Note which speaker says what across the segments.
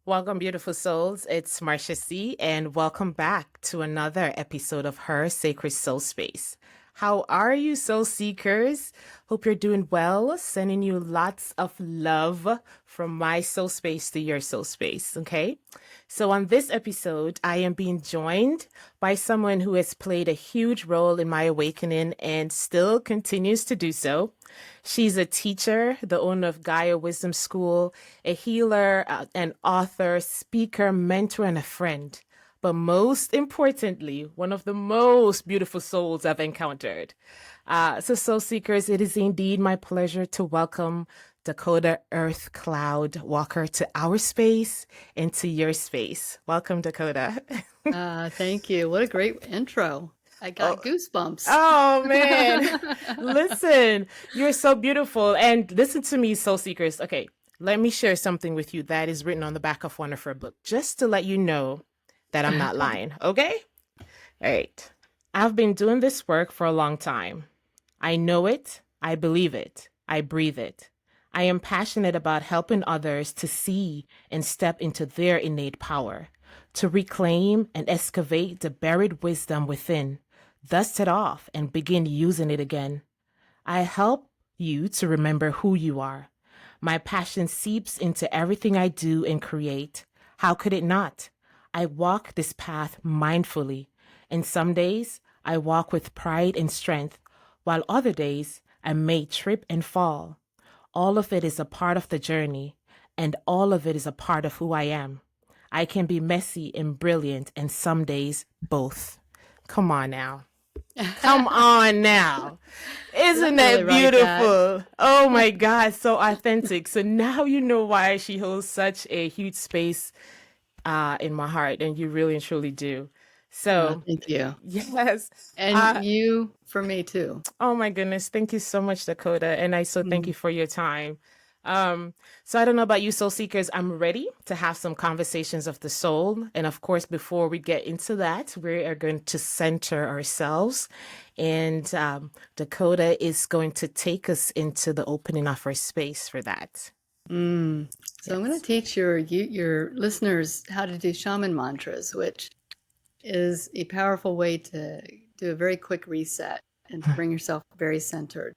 Speaker 1: Welcome, beautiful souls. It's Marsha C, and welcome back to another episode of Her Sacred Soul Space. How are you, soul seekers? Hope you're doing well. Sending you lots of love from my soul space to your soul space, okay? So, on this episode, I am being joined by someone who has played a huge role in my awakening and still continues to do so. She's a teacher, the owner of Gaia Wisdom School, a healer, an author, speaker, mentor, and a friend. But most importantly, one of the most beautiful souls I've encountered. So, soul seekers, it is indeed my pleasure to welcome Dakota Earth Cloud Walker to our space and to your space. Welcome, Dakota.
Speaker 2: Thank you. What a great intro. I got goosebumps.
Speaker 1: Oh man. Listen, you're so beautiful. And listen to me, soul seekers. Okay, let me share something with you that is written on the back of one of her books, just to let you know that I'm not lying. Okay? All right. I've been doing this work for a long time. I know it, I believe it, I breathe it. I am passionate about helping others to see and step into their innate power, to reclaim and excavate the buried wisdom within, dust it off, and begin using it again. I help you to remember who you are. My passion seeps into everything I do and create. How could it not? I walk this path mindfully, and some days I walk with pride and strength, while other days I may trip and fall. All of it is a part of the journey, and all of it is a part of who I am. I can be messy and brilliant, and some days both. Come on now. Come on now. Isn't that beautiful? Oh my God, so authentic. So now you know why she holds such a huge space in my heart, and you really and truly do. So
Speaker 2: thank you.
Speaker 1: Yes.
Speaker 2: And you for me too.
Speaker 1: Oh my goodness. Thank you so much, Dakota. And I so thank you for your time. So I don't know about you, soul seekers. I'm ready to have some conversations of the soul. And of course, before we get into that, we are going to center ourselves. And Dakota is going to take us into the opening of our space for that.
Speaker 2: So I'm going to teach your listeners how to do Shaman Mantras, which is a powerful way to do a very quick reset and to bring yourself very centered.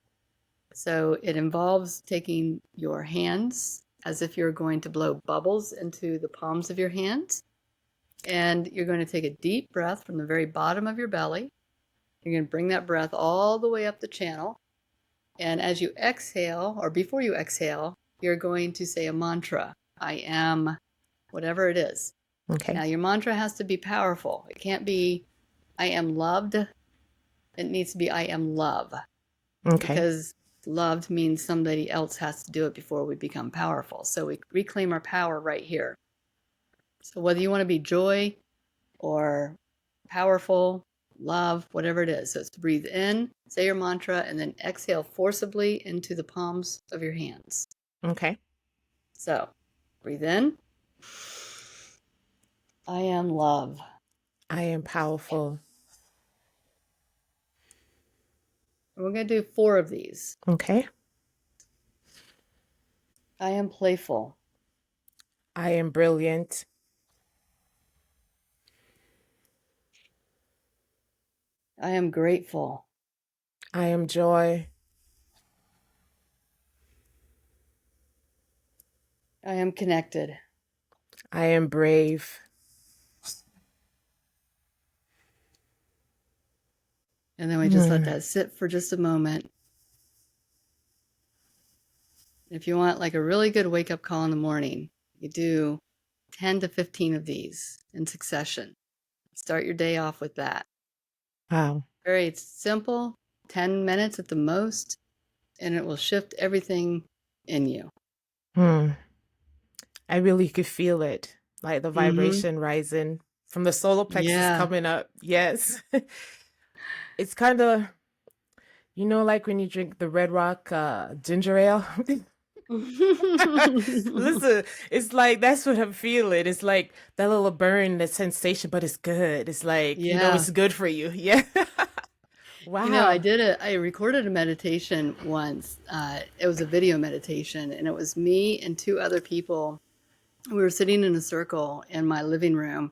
Speaker 2: So it involves taking your hands as if you're going to blow bubbles into the palms of your hands. And you're going to take a deep breath from the very bottom of your belly. You're going to bring that breath all the way up the channel. And as you exhale, or before you exhale, you're going to say a mantra. I am whatever it is.
Speaker 1: Okay.
Speaker 2: Now, your mantra has to be powerful. It can't be, I am loved. It needs to be, I am love.
Speaker 1: Okay.
Speaker 2: Because loved means somebody else has to do it before we become powerful. So we reclaim our power right here. So whether you want to be joy or powerful, love, whatever it is. So it's to breathe in, say your mantra, and then exhale forcibly into the palms of your hands.
Speaker 1: Okay.
Speaker 2: So breathe in. I am love.
Speaker 1: I am powerful.
Speaker 2: We're going to do 4 of these.
Speaker 1: Okay.
Speaker 2: I am playful.
Speaker 1: I am brilliant.
Speaker 2: I am grateful.
Speaker 1: I am joy.
Speaker 2: I am connected.
Speaker 1: I am brave.
Speaker 2: And then we just let that sit for just a moment. If you want like a really good wake-up call in the morning, you do 10 to 15 of these in succession. Start your day off with that.
Speaker 1: Wow.
Speaker 2: Very simple, 10 minutes at the most, and it will shift everything in you.
Speaker 1: I really could feel it, like the vibration rising from the solar plexus coming up. Yes. It's kind of, like when you drink the Red Rock ginger ale. Listen, it's like, that's what I'm feeling. It's like that little burn, that sensation, but it's good. It's like, it's good for you. Yeah. Wow.
Speaker 2: I recorded a meditation once. It was a video meditation, and it was me and 2 other people We were sitting in a circle in my living room,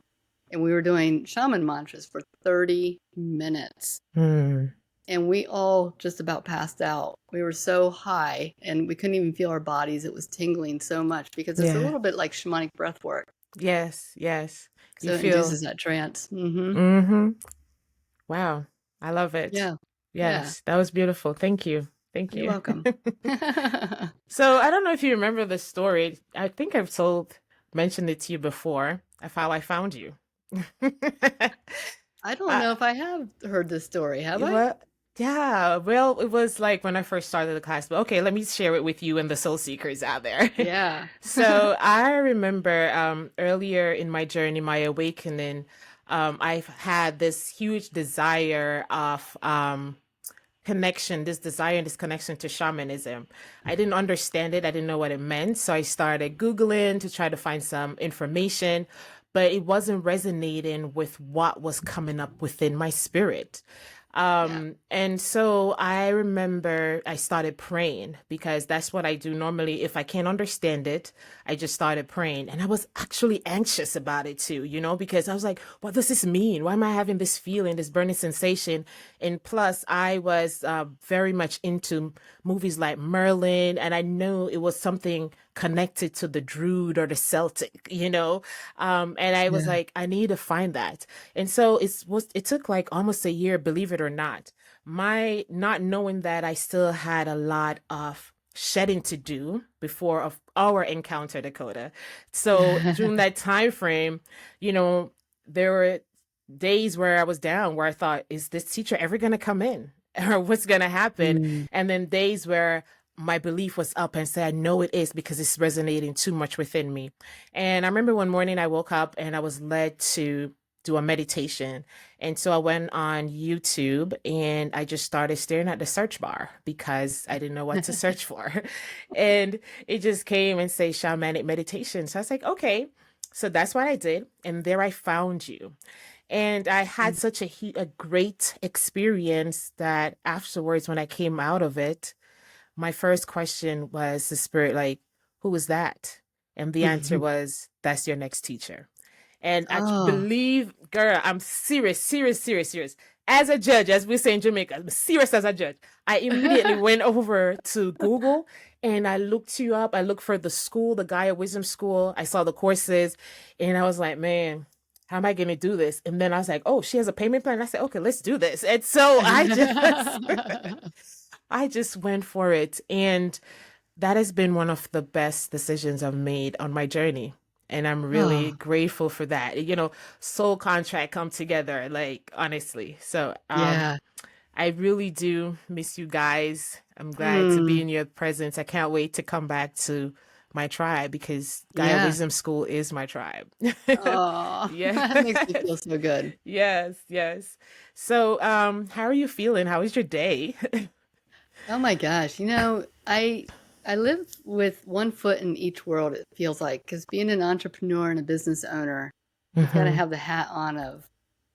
Speaker 2: and we were doing shaman mantras for 30 minutes.
Speaker 1: Mm.
Speaker 2: And we all just about passed out. We were so high, and we couldn't even feel our bodies. It was tingling so much because it's a
Speaker 1: Yeah.
Speaker 2: little bit like shamanic breath work.
Speaker 1: Yes. Yes. You
Speaker 2: So it
Speaker 1: feel.
Speaker 2: induces that trance. Mm-hmm.
Speaker 1: Mm-hmm. Wow. I love it.
Speaker 2: Yeah. Yeah.
Speaker 1: Yes. That was beautiful. Thank you. Thank
Speaker 2: You're
Speaker 1: you.
Speaker 2: welcome.
Speaker 1: So I don't know if you remember the story. I think mentioned it to you before of how I found you.
Speaker 2: I don't
Speaker 1: uh,
Speaker 2: know if I have heard this story. Have I?
Speaker 1: well, yeah. Well, it was like when I first started the class, but okay, let me share it with you and the soul seekers out there.
Speaker 2: Yeah.
Speaker 1: So I remember earlier in my journey, my awakening, I've had this huge desire of connection, this desire and this connection to shamanism. I didn't understand it. I didn't know what it meant. So I started Googling to try to find some information, but it wasn't resonating with what was coming up within my spirit.
Speaker 2: Yeah.
Speaker 1: And so I remember I started praying because that's what I do normally. If I can't understand it, I just started praying. And I was actually anxious about it too, because I was like, what does this mean? Why am I having this feeling, this burning sensation? And plus, I was very much into movies like Merlin, and I knew it was something connected to the Druid or the Celtic. And I was
Speaker 2: Yeah.
Speaker 1: like, I need to find that. And so it took like almost a year, believe it or not. My not knowing that I still had a lot of shedding to do before of our encounter, Dakota. So during that time frame, you know, there were days where I was down where I thought, is this teacher ever going to come in? Or what's going to happen?
Speaker 2: Mm.
Speaker 1: And then days where my belief was up and said, I know it is because it's resonating too much within me. And I remember one morning I woke up and I was led to do a meditation. And so I went on YouTube and I just started staring at the search bar because I didn't know what to search for. And it just came and say shamanic meditation. So I was like, okay. So that's what I did. And there I found you. And I had such a great experience that afterwards, when I came out of it, my first question was the spirit, like, who was that? And the answer was, that's your next teacher. And I
Speaker 2: Oh.
Speaker 1: believe, girl, I'm serious, serious, serious, serious. As a judge, as we say in Jamaica, I'm serious as a judge. I immediately went over to Google and I looked you up. I looked for the school, the Gaia Wisdom School. I saw the courses and I was like, man, how am I going to do this? And then I was like, oh, she has a payment plan. I said, okay, let's do this. And so I just went for it. And that has been one of the best decisions I've made on my journey. And I'm really
Speaker 2: Oh.
Speaker 1: grateful for that. Soul contract come together, like honestly. So
Speaker 2: Yeah.
Speaker 1: I really do miss you guys. I'm glad to be
Speaker 2: Mm.
Speaker 1: in your presence. I can't wait to come back to my tribe because Gaia
Speaker 2: Yeah.
Speaker 1: Wisdom School is my tribe.
Speaker 2: Oh,
Speaker 1: Yeah.
Speaker 2: that makes me feel so good.
Speaker 1: Yes, yes. So how are you feeling? How was your day?
Speaker 2: Oh my gosh. I live with one foot in each world, it feels like, because being an entrepreneur and a business owner, you've got to
Speaker 1: Hmm.
Speaker 2: have the hat on of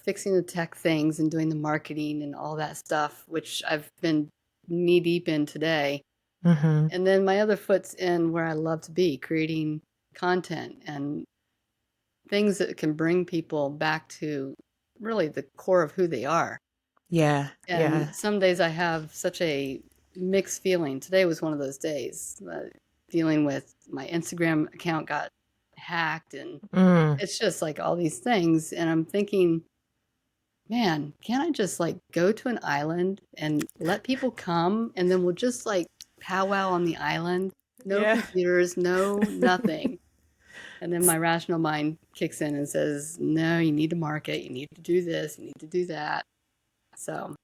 Speaker 2: fixing the tech things and doing the marketing and all that stuff, which I've been knee deep in today.
Speaker 1: Hmm.
Speaker 2: And then my other foot's in where I love to be, creating content and things that can bring people back to really the core of who they are.
Speaker 1: Yeah, yeah.
Speaker 2: And some days I have such a mixed feeling. Today was one of those days, dealing with my Instagram account got hacked, and
Speaker 1: Mm.
Speaker 2: it's just like all these things. And I'm thinking, man, can't I just like go to an island and let people come, and then we'll just like powwow on the island? No
Speaker 1: Yeah.
Speaker 2: computers, no nothing. And then my rational mind kicks in and says, no, you need to market, you need to do this, you need to do that. So,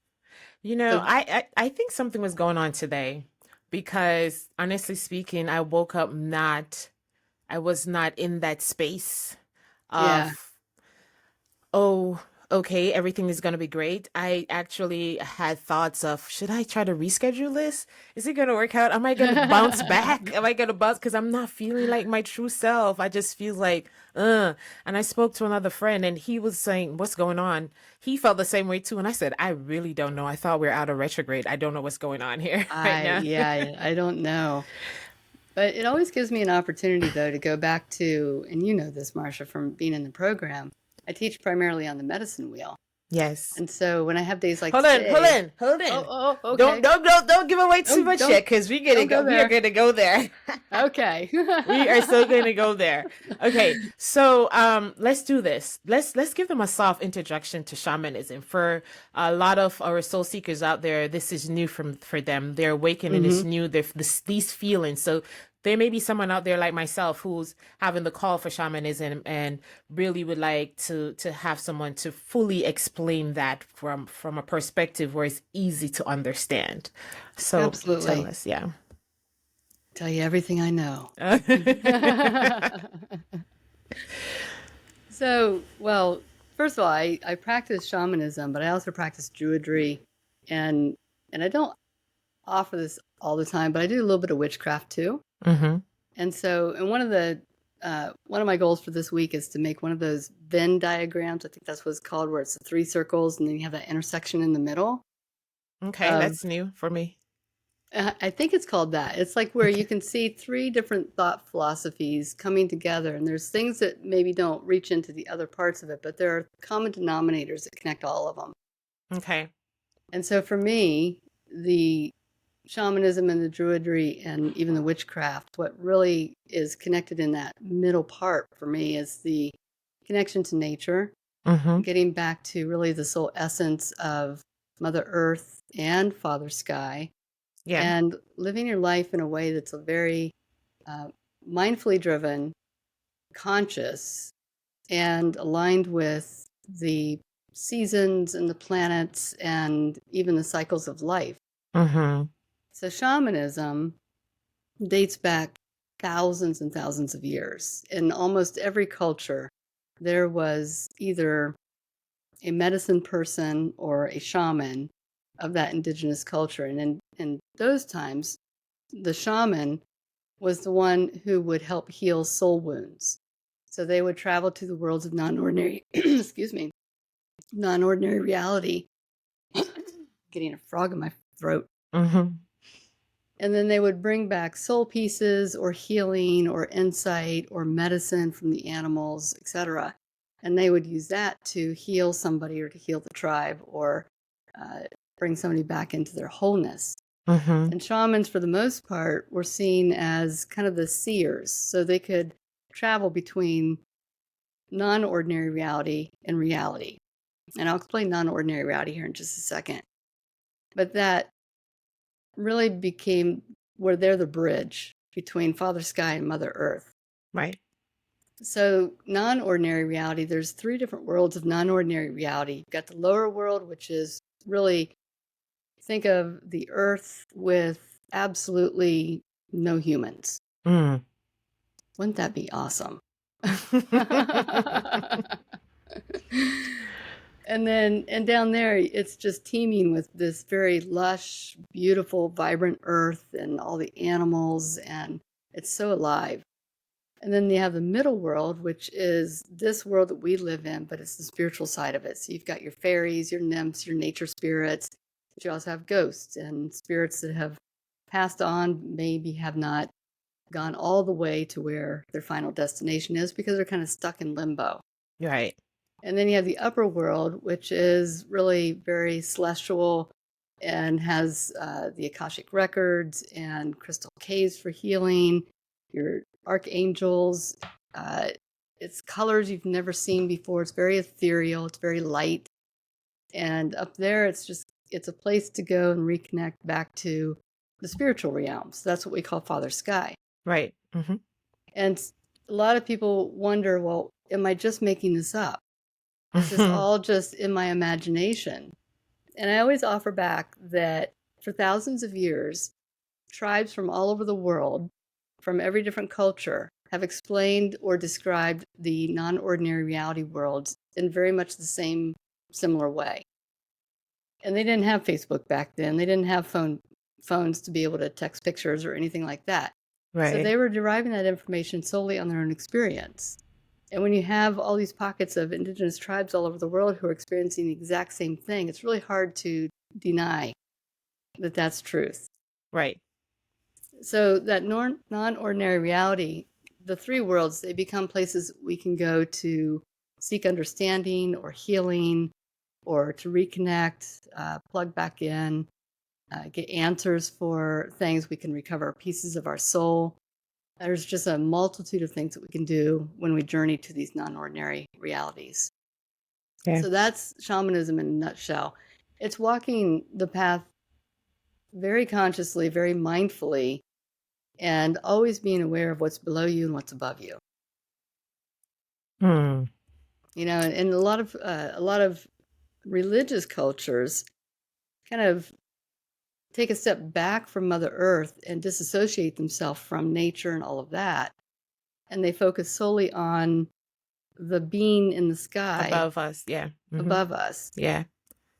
Speaker 2: so
Speaker 1: I think something was going on today because honestly speaking, I was not in that space
Speaker 2: yeah.
Speaker 1: of, oh, okay, everything is going to be great. I actually had thoughts of, should I try to reschedule this? Is it going to work out? Am I going to bounce back? Am I going to bounce? Because I'm not feeling like my true self. I just feel like, And I spoke to another friend and he was saying, what's going on? He felt the same way too. And I said, I really don't know. I thought we are out of retrograde. I don't know what's going on here right now.
Speaker 2: I don't know. But it always gives me an opportunity, though, to go back to, and you know this, Marsha, from being in the program, I teach primarily on the medicine wheel.
Speaker 1: Yes.
Speaker 2: And so when I have days like
Speaker 1: Hold on, hold
Speaker 2: today,
Speaker 1: on, hold
Speaker 2: oh,
Speaker 1: on.
Speaker 2: oh,
Speaker 1: Don't
Speaker 2: okay.
Speaker 1: don't don't don't give away too much
Speaker 2: Don't
Speaker 1: yet, because
Speaker 2: don't go
Speaker 1: we are
Speaker 2: there.
Speaker 1: gonna go there.
Speaker 2: Okay.
Speaker 1: We are so gonna go there. Okay, so let's do this. Let's give them a soft introduction to shamanism. For a lot of our soul seekers out there, this is new for them. They're awakening, it's
Speaker 2: Hmm.
Speaker 1: new. These feelings. So there may be someone out there like myself who's having the call for shamanism and really would like to have someone to fully explain that from a perspective where it's easy to understand. So tell
Speaker 2: Absolutely.
Speaker 1: us, yeah.
Speaker 2: Tell you everything I know. So, well, first of all, I practice shamanism, but I also practice druidry, and I don't offer this all the time, but I do a little bit of witchcraft too.
Speaker 1: Mm-hmm.
Speaker 2: And so, and one of my goals for this week is to make one of those Venn diagrams. I think that's what it's called, where it's the three circles, and then you have that intersection in the middle
Speaker 1: Okay,
Speaker 2: of.
Speaker 1: that's new for me.
Speaker 2: I think it's called that. It's like where you
Speaker 1: Okay.
Speaker 2: can see three different thought philosophies coming together, and there's things that maybe don't reach into the other parts of it, but there are common denominators that connect all of them.
Speaker 1: Okay.
Speaker 2: And so for me, the shamanism and the druidry and even the witchcraft, what really is connected in that middle part for me is the connection to nature,
Speaker 1: Mm-hmm.
Speaker 2: getting back to really the soul essence of Mother Earth and Father Sky,
Speaker 1: Yeah.
Speaker 2: and living your life in a way that's a very uh, mindfully driven, conscious, and aligned with the seasons and the planets and even the cycles of life.
Speaker 1: Mm-hmm.
Speaker 2: So, shamanism dates back thousands and thousands of years. In almost every culture, there was either a medicine person or a shaman of that indigenous culture. And in those times, the shaman was the one who would help heal soul wounds. So they would travel to the worlds of non-ordinary, excuse me, non-ordinary reality. Getting a frog in my throat.
Speaker 1: Mm-hmm.
Speaker 2: And then they would bring back soul pieces or healing or insight or medicine from the animals, etc. And they would use that to heal somebody or to heal the tribe or uh, bring somebody back into their wholeness.
Speaker 1: Mm-hmm.
Speaker 2: And shamans, for the most part, were seen as kind of the seers. So they could travel between non ordinary reality and reality. And I'll explain non ordinary reality here in just a second. But that really became where they're the bridge between Father Sky and Mother Earth.
Speaker 1: Right.
Speaker 2: So, non ordinary reality, there's three different worlds of non ordinary reality. You've got the lower world, which is really, think of the earth with absolutely no humans.
Speaker 1: Mm.
Speaker 2: Wouldn't that be awesome? And down there, it's just teeming with this very lush, beautiful, vibrant earth and all the animals, and it's so alive. And then you have the middle world, which is this world that we live in, but it's the spiritual side of it. So you've got your fairies, your nymphs, your nature spirits, but you also have ghosts and spirits that have passed on, maybe have not gone all the way to where their final destination is because they're kind of stuck in limbo.
Speaker 1: Right.
Speaker 2: And then you have the upper world, which is really very celestial and has the Akashic records and crystal caves for healing, your archangels. Uh, it's colors you've never seen before. It's very ethereal. It's very light. And up there, it's a place to go and reconnect back to the spiritual realms. That's what we call Father Sky.
Speaker 1: Right. Mm-hmm.
Speaker 2: And a lot of people wonder, well, am I just making this up? Is this
Speaker 1: Mm-hmm.
Speaker 2: all just in my imagination? And I always offer back that for thousands of years, tribes from all over the world, from every different culture, have explained or described the non ordinary reality worlds in very much the same similar way. And they didn't have Facebook back then, they didn't have phones to be able to text pictures or anything like that. So
Speaker 1: Right.
Speaker 2: they were deriving that information solely on their own experience. And when you have all these pockets of indigenous tribes all over the world who are experiencing the exact same thing, it's really hard to deny that that's truth.
Speaker 1: Right.
Speaker 2: So that non-ordinary reality, the three worlds, they become places we can go to seek understanding or healing or to reconnect, plug back in, get answers for things. We can recover pieces of our soul. There's just a multitude of things that we can do when we journey to these non-ordinary realities.
Speaker 1: Yeah.
Speaker 2: So that's shamanism in a nutshell. It's walking the path very consciously, very mindfully, and always being aware of what's below you and what's above you.
Speaker 1: Hmm.
Speaker 2: You know, and a lot of religious cultures kind of take a step back from Mother Earth and disassociate themselves from nature and all of that, and they focus solely on the being in the sky
Speaker 1: Above us. Yeah. Hmm.
Speaker 2: above us.
Speaker 1: Yeah.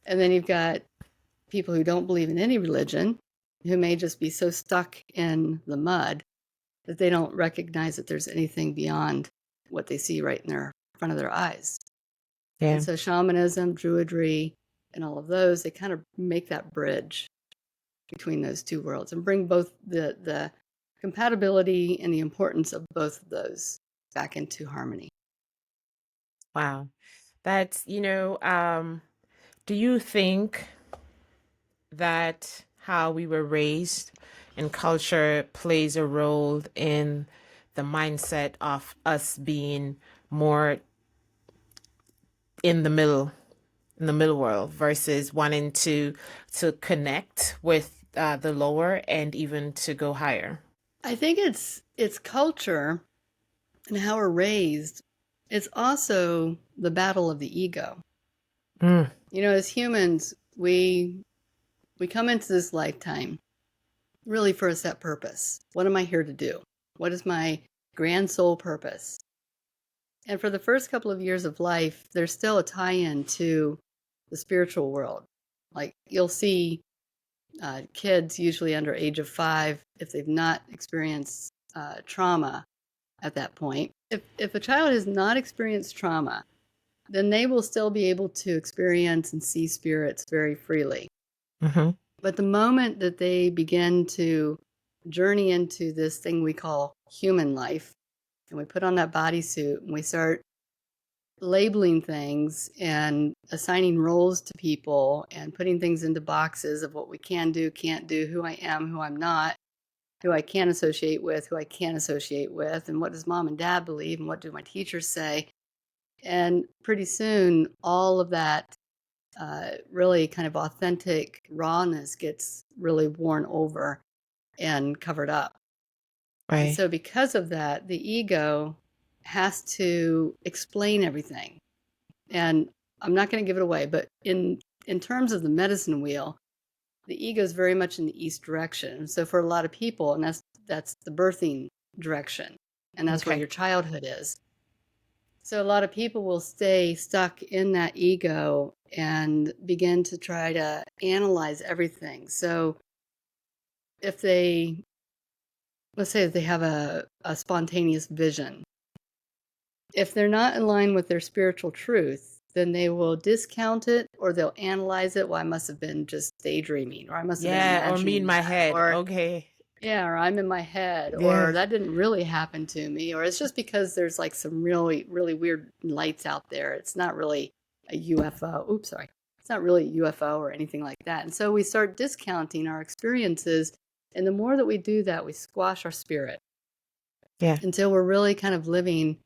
Speaker 2: And then you've got people who don't believe in any religion, who may just be so stuck in the mud that they don't recognize that there's anything beyond what they see right in their front of their eyes. And
Speaker 1: Yeah.
Speaker 2: so shamanism, druidry, and all of those, they kind of make that bridge between those two worlds and bring both the compatibility and the importance of both of those back into harmony.
Speaker 1: Wow. That's, do you think that how we were raised and culture plays a role in the mindset of us being more in the middle, in the middle world versus wanting to connect with the lower and even to go higher?
Speaker 2: I think it's culture and how we're raised. It's also the battle of the ego.
Speaker 1: Mm.
Speaker 2: You know, as humans, we come into this lifetime really for a set purpose. What am I here to do? What is my grand soul purpose? And for the first couple of years of life, there's still a tie-in to the spiritual world. Like you'll see kids usually under age of 5, if they've not experienced trauma at that point. If a child has not experienced trauma, then they will still be able to experience and see spirits very freely.
Speaker 1: Hmm.
Speaker 2: But the moment that they begin to journey into this thing we call human life, and we put on that bodysuit and we start labeling things and assigning roles to people and putting things into boxes of what we can do, can't do, who I am, who I'm not, who I can associate with, who I can't associate with, and what does mom and dad believe, and what do my teachers say. And pretty soon, all of that really kind of authentic rawness gets really worn over and covered up. And
Speaker 1: Right.
Speaker 2: so, because of that, the ego has to explain everything. And I'm not going to give it away, but in terms of the medicine wheel, the ego is very much in the east direction. So for a lot of people, and that's the birthing direction, and that's where
Speaker 1: Okay.
Speaker 2: your childhood is. So a lot of people will stay stuck in that ego and begin to try to analyze everything. So if they, let's say that they have a spontaneous vision, if they're not in line with their spiritual truth, then they will discount it or they'll analyze it. Well, I must have been just daydreaming, or I must have been
Speaker 1: Yeah, or me in
Speaker 2: imagining
Speaker 1: my
Speaker 2: that,
Speaker 1: head.
Speaker 2: or
Speaker 1: Okay.
Speaker 2: yeah, or I'm in my head, or
Speaker 1: Yeah.
Speaker 2: that didn't really happen to me, or it's just because there's like some really, really weird lights out there. It's not really a UFO. Oops, sorry. It's not really a UFO or anything like that. And so we start discounting our experiences. And the more that we do that, we squash our spirit
Speaker 1: Yeah.
Speaker 2: until we're really kind of living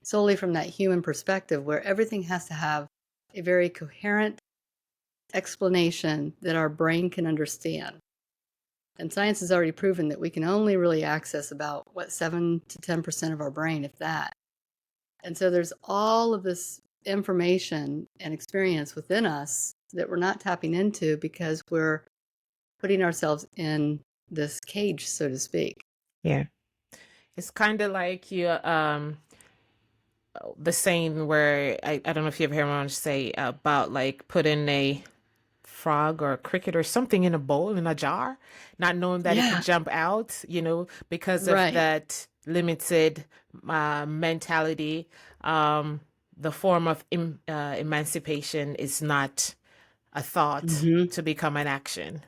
Speaker 2: solely from that human perspective where everything has to have a very coherent explanation that our brain can understand. And science has already proven that we can only really access about, 7 to 10% of our brain, if that. And so there's all of this information and experience within us that we're not tapping into because we're putting ourselves in this cage, so to speak.
Speaker 1: Yeah. It's kind of like the saying where I don't know if you ever heard anyone say about like putting a frog or a cricket or something in a bowl in a jar, not knowing that it could
Speaker 2: Yeah,
Speaker 1: jump out, because of
Speaker 2: right.
Speaker 1: that limited mentality. The form of emancipation is not a thought
Speaker 2: Hmm.
Speaker 1: to become an action,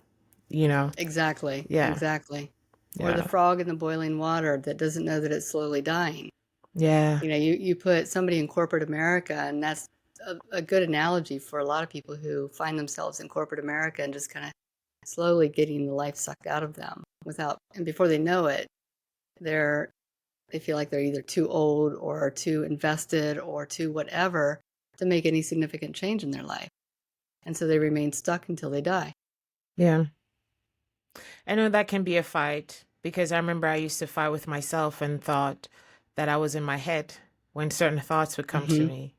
Speaker 1: you know?
Speaker 2: Exactly,
Speaker 1: Yeah.
Speaker 2: exactly. or the
Speaker 1: Yeah.
Speaker 2: frog in the boiling water that doesn't know that it's slowly dying.
Speaker 1: Yeah.
Speaker 2: You know, you put somebody in corporate America, and that's a good analogy for a lot of people who find themselves in corporate America and just kind of slowly getting the life sucked out of them and before they know it, they feel like they're either too old or too invested or too whatever to make any significant change in their life. And so they remain stuck until they die.
Speaker 1: Yeah. I know that can be a fight because I remember I used to fight with myself and thought that I was in my head when certain thoughts would come to
Speaker 2: Hmm.
Speaker 1: me.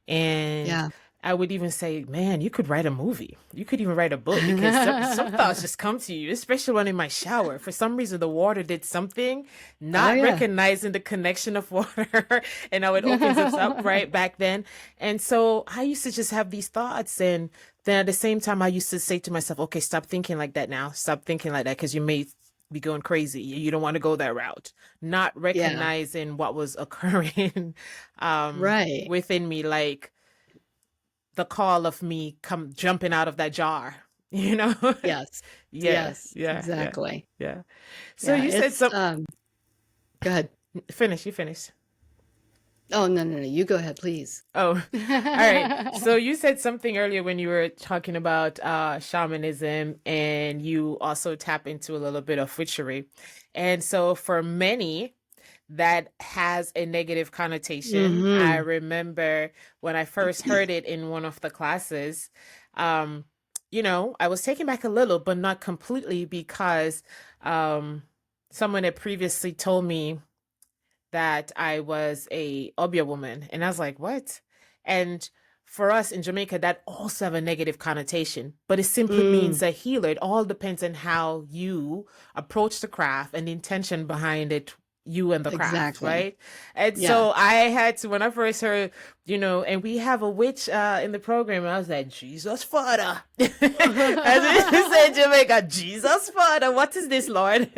Speaker 1: And
Speaker 2: Yeah.
Speaker 1: I would even say, man, you could write a movie. You could even write a book because some thoughts just come to you, especially when in my shower. For some reason, the water did something,
Speaker 2: Oh,
Speaker 1: not
Speaker 2: yeah.
Speaker 1: recognizing the connection of water and how it opens us up right back then. And so I used to just have these thoughts. And then at the same time, I used to say to myself, okay, stop thinking like that now. Stop thinking like that because you may be going crazy. You don't want to go that route. Not
Speaker 2: Yeah.
Speaker 1: recognizing what was occurring
Speaker 2: Right.
Speaker 1: within me, like the call of me come jumping out of that jar, you know?
Speaker 2: Yes.
Speaker 1: Yeah,
Speaker 2: Yes,
Speaker 1: yeah, yeah,
Speaker 2: exactly.
Speaker 1: yeah. So
Speaker 2: Yeah.
Speaker 1: you said
Speaker 2: It's,
Speaker 1: some
Speaker 2: go ahead.
Speaker 1: finish, you finish.
Speaker 2: Oh, no, no, no. You go ahead, please.
Speaker 1: Oh, all right. So you said something earlier when you were talking about shamanism and you also tap into a little bit of witchery. And so for many, that has a negative connotation. I
Speaker 2: Hmm.
Speaker 1: remember when I first heard it in one of the classes, um, I was taken back a little, but not completely because um, someone had previously told me that I was a Obia woman. And I was like, what? And for us in Jamaica, that also have a negative connotation, but it simply
Speaker 2: Mm,
Speaker 1: means a healer. It all depends on how you approach the craft and the intention behind it, you and the craft,
Speaker 2: exactly.
Speaker 1: right? And
Speaker 2: Yeah.
Speaker 1: so I had to, when I first heard, and we have a witch in the program, and I was like, Jesus Father. As we say in Jamaica, Jesus Father, what is this, Lord?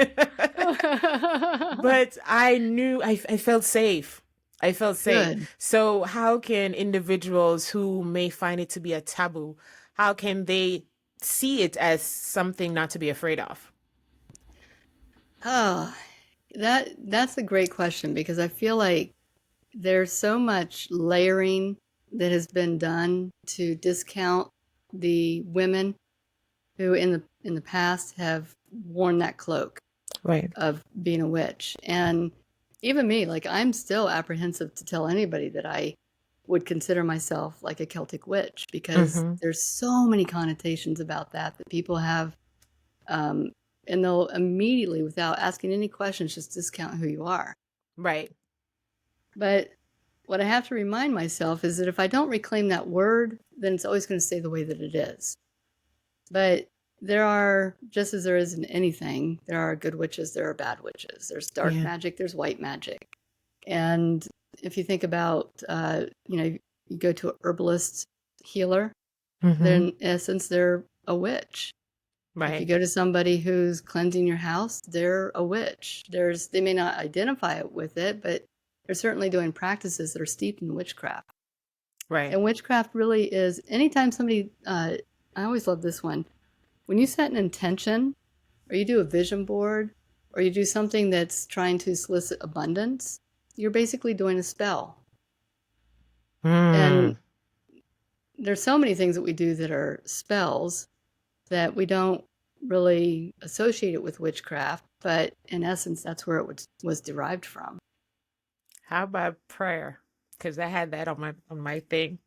Speaker 1: But I knew I felt safe. I felt safe.
Speaker 2: Good.
Speaker 1: So how can individuals who may find it to be a taboo, how can they see it as something not to be afraid of?
Speaker 2: Oh, that's a great question because I feel like there's so much layering that has been done to discount the women who in the past have worn that cloak
Speaker 1: Right.
Speaker 2: of being a witch. And even me, like I'm still apprehensive to tell anybody that I would consider myself like a Celtic witch because
Speaker 1: Mm-hmm.
Speaker 2: there's so many connotations about that people have, um, and they'll immediately, without asking any questions, just discount who you are.
Speaker 1: Right.
Speaker 2: But what I have to remind myself is that if I don't reclaim that word, then it's always going to stay the way that it is. But there are, just as there is in anything, there are good witches, there are bad witches. There's dark
Speaker 1: Yeah.
Speaker 2: magic, there's white magic. And if you think about, you go to a herbalist healer,
Speaker 1: Mm-hmm.
Speaker 2: then in essence, they're a witch. If you
Speaker 1: Right.
Speaker 2: go to somebody who's cleansing your house, they're a witch. They may not identify it with it, but they're certainly doing practices that are steeped in witchcraft.
Speaker 1: Right.
Speaker 2: And witchcraft really is anytime somebody, I always love this one. When you set an intention, or you do a vision board, or you do something that's trying to solicit abundance, you're basically doing a spell. And
Speaker 1: Mm.
Speaker 2: there's so many things that we do that are spells that we don't really associate it with witchcraft, but in essence, that's where it was derived from.
Speaker 1: How about prayer? Because I had that on my thing.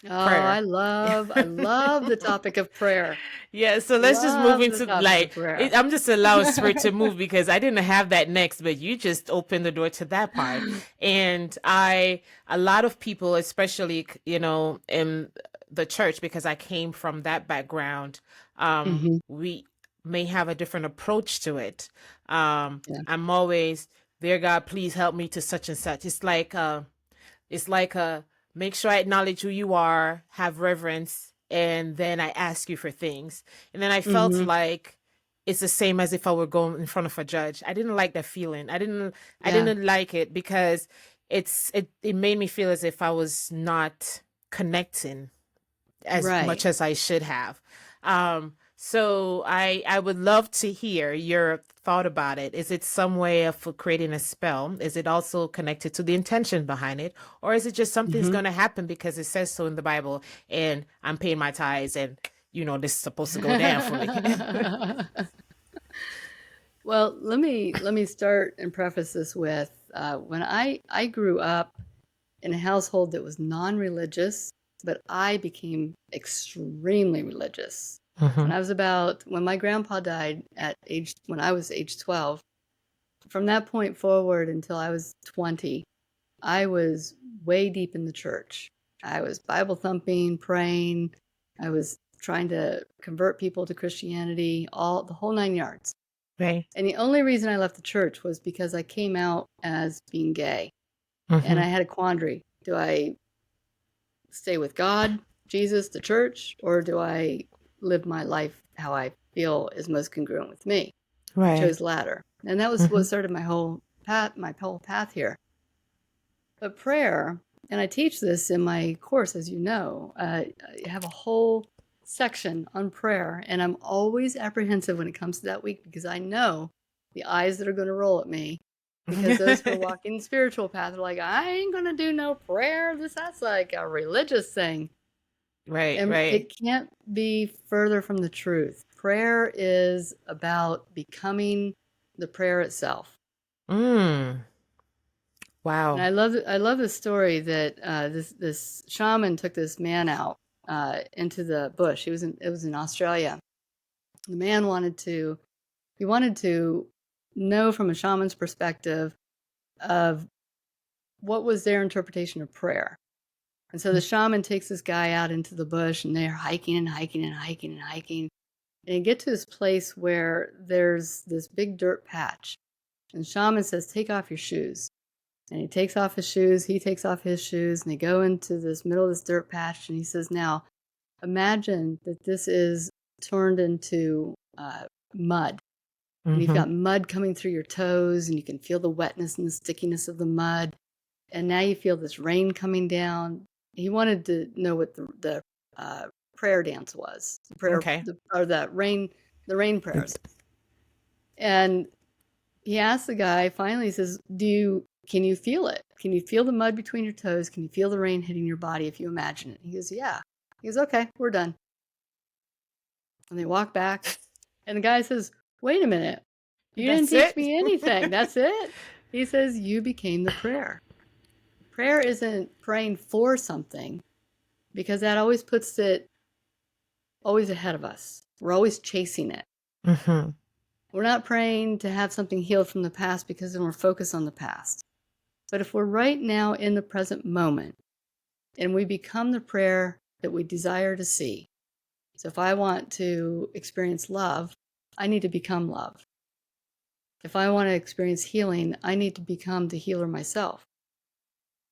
Speaker 2: Oh,
Speaker 1: Prayer.
Speaker 2: I love the topic of prayer.
Speaker 1: Yeah, so let's just move
Speaker 2: Love the
Speaker 1: into
Speaker 2: topic of prayer.
Speaker 1: I'm just allowing spirit to move because I didn't have that next, but you just opened the door to that part. And a lot of people, especially, in the church, because I came from that background,
Speaker 2: Hmm.
Speaker 1: we may have a different approach to it.
Speaker 2: Yeah.
Speaker 1: I'm always, dear God, please help me to such and such. It's like a make sure I acknowledge who you are, have reverence, and then I ask you for things. And then I felt
Speaker 2: Hmm.
Speaker 1: like it's the same as if I were going in front of a judge. I didn't like that feeling. I
Speaker 2: Yeah.
Speaker 1: didn't like it because it made me feel as if I was not connecting as
Speaker 2: Right.
Speaker 1: much as I should have. So I would love to hear your thought about it. Is it some way of creating a spell? Is it also connected to the intention behind it? Or is it just something's
Speaker 2: Hmm.
Speaker 1: going to happen because it says so in the Bible and I'm paying my tithes and this is supposed to go down for me?
Speaker 2: Well, let me start and preface this with when I grew up in a household that was non-religious, but I became extremely religious.
Speaker 1: Hmm.
Speaker 2: When my grandpa died when I was age 12, from that point forward until I was 20, I was way deep in the church. I was Bible thumping, praying. I was trying to convert people to Christianity, all the whole 9 yards.
Speaker 1: Right.
Speaker 2: And the only reason I left the church was because I came out as being gay. And I
Speaker 1: Hmm.
Speaker 2: had a quandary. Do I stay with God, Jesus, the church, or do I live my life how I feel is most congruent with me? I
Speaker 1: Right.
Speaker 2: chose latter. And that was
Speaker 1: Hmm.
Speaker 2: what started my whole path here. But prayer, and I teach this in my course, as you know, I have a whole section on prayer, and I'm always apprehensive when it comes to that week because I know the eyes that are going to roll at me. Because those who are walking the spiritual path are like, I ain't going to do no prayer. That's like a religious thing.
Speaker 1: Right,
Speaker 2: And
Speaker 1: right.
Speaker 2: it can't be further from the truth. Prayer is about becoming the prayer itself.
Speaker 1: Mm.
Speaker 2: And
Speaker 1: Wow.
Speaker 2: I love the story that this shaman took this man out into the bush. It was in Australia. The man wanted to know from a shaman's perspective of what was their interpretation of prayer. And so the shaman takes this guy out into the bush, and they're hiking and hiking and hiking and hiking. And you get to this place where there's this big dirt patch. And the shaman says, "Take off your shoes." And he takes off his shoes, he takes off his shoes, and they go into this middle of this dirt patch. And he says, "Now, imagine that this is turned into mud. And you've
Speaker 1: Hmm.
Speaker 2: got mud coming through your toes, and you can feel the wetness and the stickiness of the mud. And now you feel this rain coming down." He wanted to know what the prayer dance was,
Speaker 1: Okay.
Speaker 2: or the rain prayers. And he asked the guy, finally, he says, can you feel it? Can you feel the mud between your toes? Can you feel the rain hitting your body if you imagine it? He goes, yeah. He goes, okay, we're done. And they walk back, and the guy says, wait a minute. You didn't
Speaker 1: That's
Speaker 2: teach
Speaker 1: it.
Speaker 2: me anything. That's it. He says, you became the prayer. Prayer isn't praying for something, because that always puts it always ahead of us. We're always chasing it.
Speaker 1: Hmm.
Speaker 2: We're not praying to have something healed from the past, because then we're focused on the past. But if we're right now in the present moment and we become the prayer that we desire to see. So if I want to experience love, I need to become love. If I want to experience healing, I need to become the healer myself.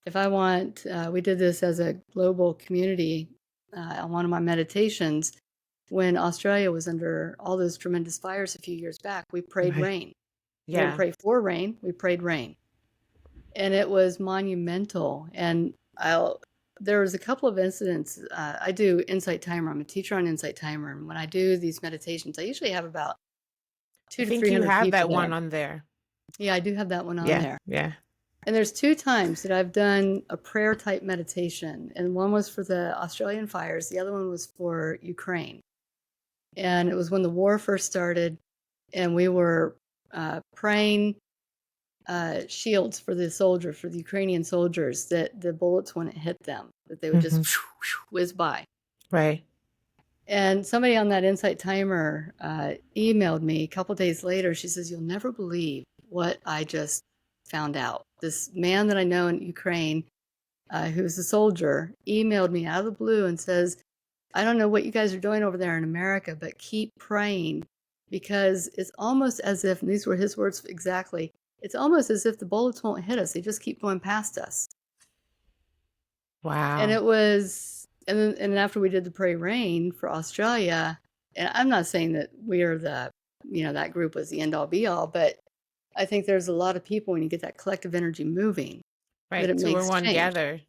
Speaker 2: If I want, we did this as a global community on one of my meditations. When Australia was under all those tremendous fires a few years back, we prayed
Speaker 1: Right.
Speaker 2: rain. We didn't
Speaker 1: Yeah.
Speaker 2: pray for rain, we prayed rain. And it was monumental. And there was a couple of incidents. I do Insight Timer. I'm a teacher on Insight Timer. And when I do these meditations, I usually have about
Speaker 1: I
Speaker 2: two to
Speaker 1: think you
Speaker 2: 300
Speaker 1: have
Speaker 2: people
Speaker 1: that
Speaker 2: there.
Speaker 1: one on there.
Speaker 2: Yeah, I do have that one on
Speaker 1: Yeah.
Speaker 2: there.
Speaker 1: Yeah.
Speaker 2: And there's 2 times that I've done a prayer type meditation. And one was for the Australian fires. The other one was for Ukraine. And it was when the war first started, and we were praying shields for the Ukrainian soldiers, that the bullets wouldn't hit them, that they would just
Speaker 1: Hmm.
Speaker 2: whiz by.
Speaker 1: Right.
Speaker 2: And somebody on that Insight Timer emailed me a couple days later. She says, "You'll never believe what I just found out. This man that I know in Ukraine, who's a soldier, emailed me out of the blue and says, I don't know what you guys are doing over there in America, but keep praying, because it's almost as if," and these were his words exactly, "it's almost as if the bullets won't hit us. They just keep going past us." And
Speaker 1: Wow.
Speaker 2: it was, and then after we did the Pray Rain for Australia, and I'm not saying that we are that group was the end all be all, but I think there's a lot of people, when you get that collective energy moving, that
Speaker 1: Right.
Speaker 2: it
Speaker 1: Two or
Speaker 2: makes
Speaker 1: one
Speaker 2: change.
Speaker 1: gather.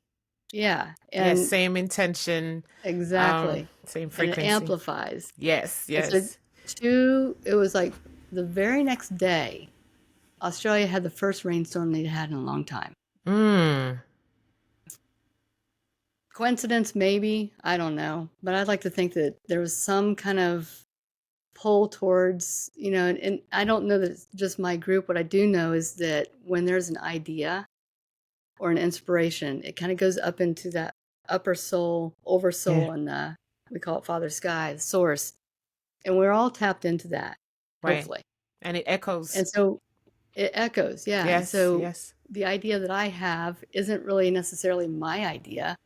Speaker 2: Yeah,
Speaker 1: Yes,
Speaker 2: and
Speaker 1: same intention,
Speaker 2: exactly.
Speaker 1: same
Speaker 2: And it
Speaker 1: frequency.
Speaker 2: amplifies.
Speaker 1: Yes,
Speaker 2: And so
Speaker 1: yes.
Speaker 2: it was like the very next day, Australia had the first rainstorm they'd had in a long time.
Speaker 1: Mm.
Speaker 2: Coincidence, maybe, I don't know. But I'd like to think that there was some kind of pull towards, and I don't know that it's just my group. What I do know is that when there's an idea or an inspiration, it kind of goes up into that upper soul,
Speaker 1: Yeah,
Speaker 2: oversoul, and we call it Father Sky, the source. And we're all tapped into that,
Speaker 1: right.
Speaker 2: hopefully.
Speaker 1: And it echoes.
Speaker 2: And so it echoes, yeah. And
Speaker 1: Yes,
Speaker 2: so
Speaker 1: yes.
Speaker 2: the idea that I have isn't really necessarily my idea.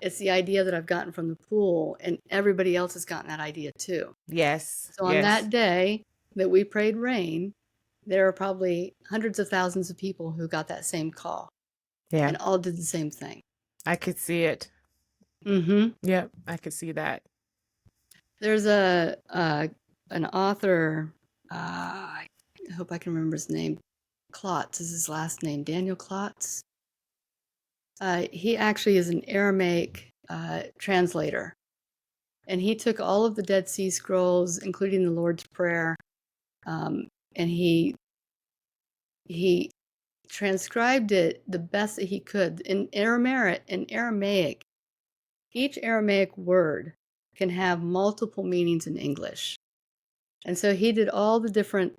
Speaker 2: It's the idea that I've gotten from the pool, and everybody else has gotten that idea too.
Speaker 1: Yes,
Speaker 2: So on
Speaker 1: yes.
Speaker 2: that day that we prayed rain, there are probably hundreds of thousands of people who got that same call
Speaker 1: Yeah,
Speaker 2: and all did the same thing.
Speaker 1: I could see it.
Speaker 2: Mm-hmm.
Speaker 1: Yep, I could see that.
Speaker 2: There's an author. I hope I can remember his name. Klotz is his last name. Daniel Klotz. He actually is an Aramaic translator, and he took all of the Dead Sea Scrolls, including the Lord's Prayer, and he transcribed it the best that he could in Aramaic. In Aramaic, each Aramaic word can have multiple meanings in English, and so he did all the different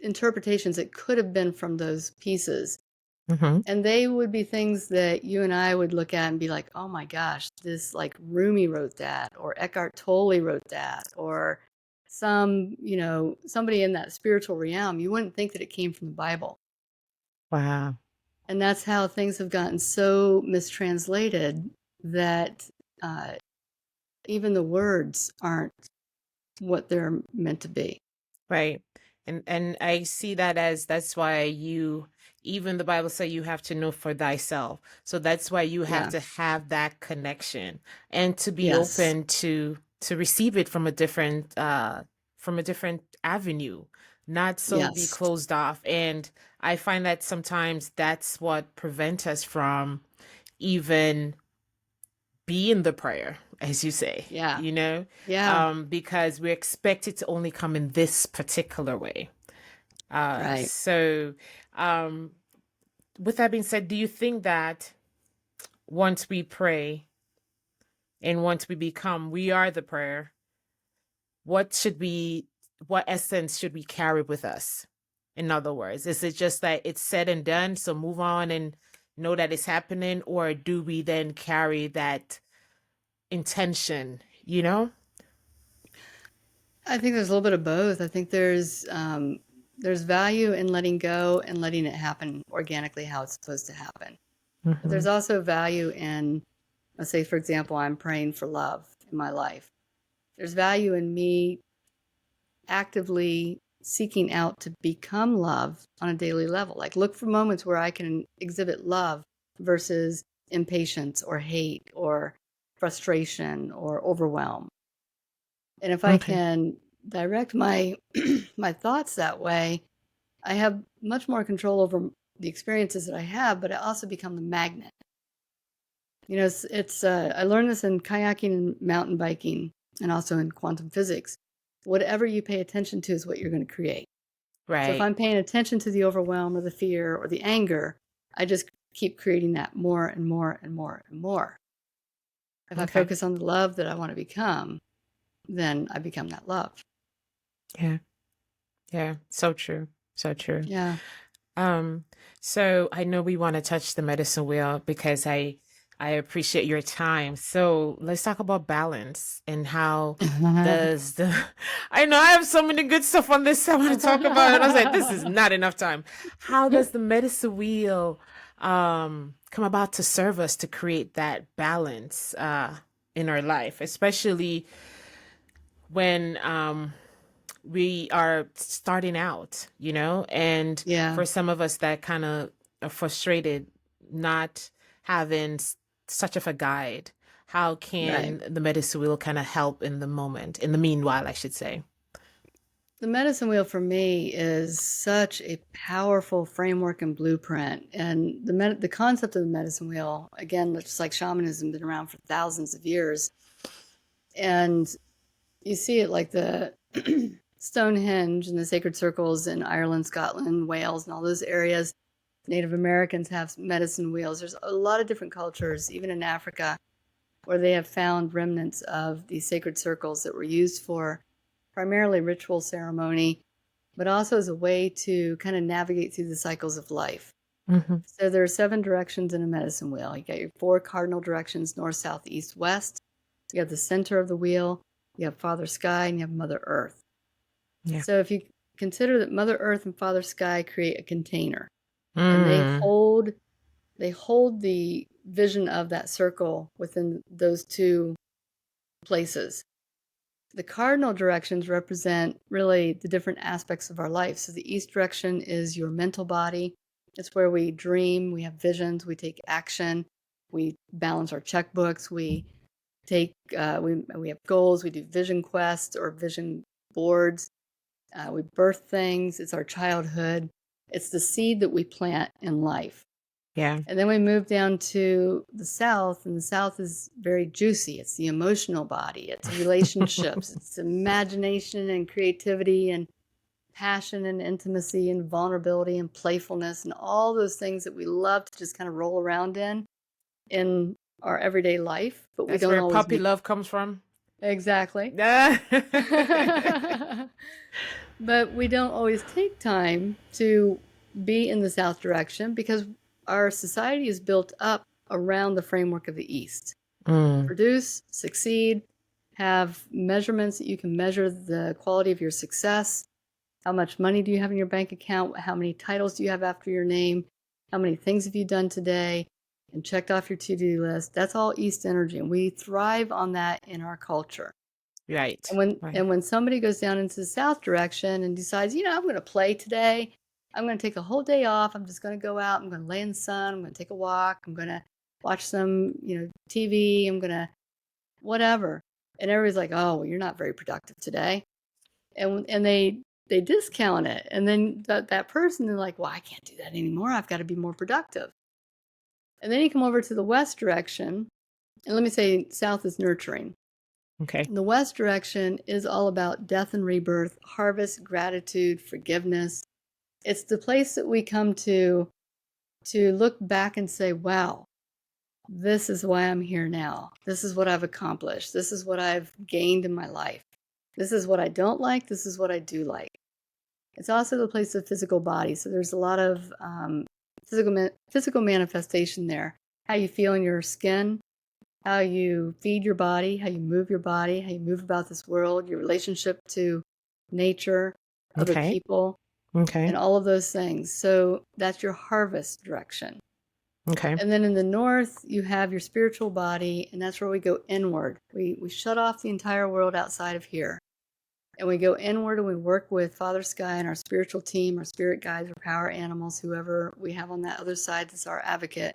Speaker 2: interpretations that could have been from those pieces.
Speaker 1: Mm-hmm.
Speaker 2: And they would be things that you and I would look at and be like, oh my gosh, this like Rumi wrote that, or Eckhart Tolle wrote that, or somebody in that spiritual realm. You wouldn't think that it came from the Bible.
Speaker 1: Wow.
Speaker 2: And that's how things have gotten so mistranslated that uh, even the words aren't what they're meant to be.
Speaker 1: Right. And I see that as that's why you even the Bible say you have to know for thyself. So that's why you have
Speaker 2: Yeah.
Speaker 1: to have that connection and to be
Speaker 2: Yes.
Speaker 1: open to receive it from a different avenue, not so be
Speaker 2: Yes.
Speaker 1: closed off. And I find that sometimes that's what prevents us from even be in the prayer, as you say,
Speaker 2: Yeah. Yeah.
Speaker 1: because we expect it to only come in this particular way.
Speaker 2: Right.
Speaker 1: So, um, with that being said, do you think that once we pray and once we become, we are the prayer, what should we, what essence should we carry with us? In other words, is it just that it's said and done, so move on and know that it's happening, or do we then carry that intention, you know?
Speaker 2: I think there's a little bit of both. I think there's value in letting go and letting it happen organically how it's supposed to happen. But
Speaker 1: Mm-hmm.
Speaker 2: there's also value in, let's say, for example, I'm praying for love in my life. There's value in me actively seeking out to become love on a daily level. Like look for moments where I can exhibit love versus impatience or hate or frustration or overwhelm. And if I
Speaker 1: Okay.
Speaker 2: can direct my my thoughts that way, I have much more control over the experiences that I have, but I also become the magnet. It's I learned this in kayaking and mountain biking and also in quantum physics. Whatever you pay attention to is what you're going to create. So if
Speaker 1: Right.
Speaker 2: I'm paying attention to the overwhelm or the fear or the anger, I just keep creating that more and more and more and more. If I
Speaker 1: Okay.
Speaker 2: focus on the love that I want to become, then I become that love.
Speaker 1: Yeah. Yeah. So true. So true.
Speaker 2: Yeah.
Speaker 1: Um, so I know we want to touch the medicine wheel because I appreciate your time. So let's talk about balance and how does the I know I have so many good stuff on this I want to talk about, and I was like, this is not enough time. How does the medicine wheel come about to serve us to create that balance in our life, especially when we are starting out, and
Speaker 2: Yeah.
Speaker 1: for some of us that kind of are frustrated not having such of a guide, how
Speaker 2: Right.
Speaker 1: can the medicine wheel kind of help in the moment, in the meanwhile, I should say?
Speaker 2: The medicine wheel for me is such a powerful framework and blueprint. And the concept of the medicine wheel, again, just like shamanism, been around for thousands of years. And you see it like the Stonehenge and the sacred circles in Ireland, Scotland, Wales, and all those areas. Native Americans have medicine wheels. There's a lot of different cultures, even in Africa, where they have found remnants of these sacred circles that were used for primarily ritual ceremony, but also as a way to kind of navigate through the cycles of life.
Speaker 1: Mm-hmm.
Speaker 2: So there are 7 directions in a medicine wheel. You got your 4 cardinal directions, north, south, east, west. You have the center of the wheel. You have Father Sky, and you have Mother Earth.
Speaker 1: Yeah.
Speaker 2: So if you consider that Mother Earth and Father Sky create a container, and
Speaker 1: Mm.
Speaker 2: they hold the vision of that circle within those 2 places. The cardinal directions represent really the different aspects of our life. So the east direction is your mental body. It's where we dream, we have visions, we take action, we balance our checkbooks, we take we have goals, we do vision quests or vision boards, we birth things. It's our childhood. It's the seed that we plant in life.
Speaker 1: Yeah.
Speaker 2: And then we move down to the south, and the south is very juicy. It's the emotional body, it's relationships, it's imagination and creativity and passion and intimacy and vulnerability and playfulness and all those things that we love to just kind of roll around in our everyday life, but we
Speaker 1: That's
Speaker 2: don't
Speaker 1: where
Speaker 2: always
Speaker 1: puppy
Speaker 2: be.
Speaker 1: love comes from.
Speaker 2: Exactly.
Speaker 1: Yeah.
Speaker 2: But we don't always take time to be in the south direction because our society is built up around the framework of the east. Produce, succeed, have measurements that you can measure the quality of your success. How much money do you have in your bank account? How many titles do you have after your name? How many things have you done today? And checked off your to-do list. That's all east energy, and we thrive on that in our culture.
Speaker 1: Right.
Speaker 2: And when somebody goes down into the south direction and decides, I'm going to play today, I'm going to take a whole day off, I'm just going to go out, I'm going to lay in the sun, I'm going to take a walk, I'm going to watch some, TV, I'm going to whatever. And everybody's like, "Oh, well, you're not very productive today." And they discount it. And then that person is like, "Well, I can't do that anymore. I've got to be more productive." And then you come over to the west direction, and let me say south is nurturing.
Speaker 1: Okay.
Speaker 2: The west direction is all about death and rebirth, harvest, gratitude, forgiveness. It's the place that we come to look back and say, wow, this is why I'm here now. This is what I've accomplished. This is what I've gained in my life. This is what I don't like. This is what I do like. It's also the place of physical body. So there's a lot of physical manifestation there. How you feel in your skin, how you feed your body, how you move your body, how you move about this world, your relationship to nature, other
Speaker 1: Okay.
Speaker 2: people,
Speaker 1: Okay.
Speaker 2: and all of those things. So that's your harvest direction.
Speaker 1: Okay.
Speaker 2: And then in the north, you have your spiritual body, and that's where we go inward. We shut off the entire world outside of here. And we go inward and we work with Father Sky and our spiritual team, our spirit guides, our power animals, whoever we have on that other side that's our advocate.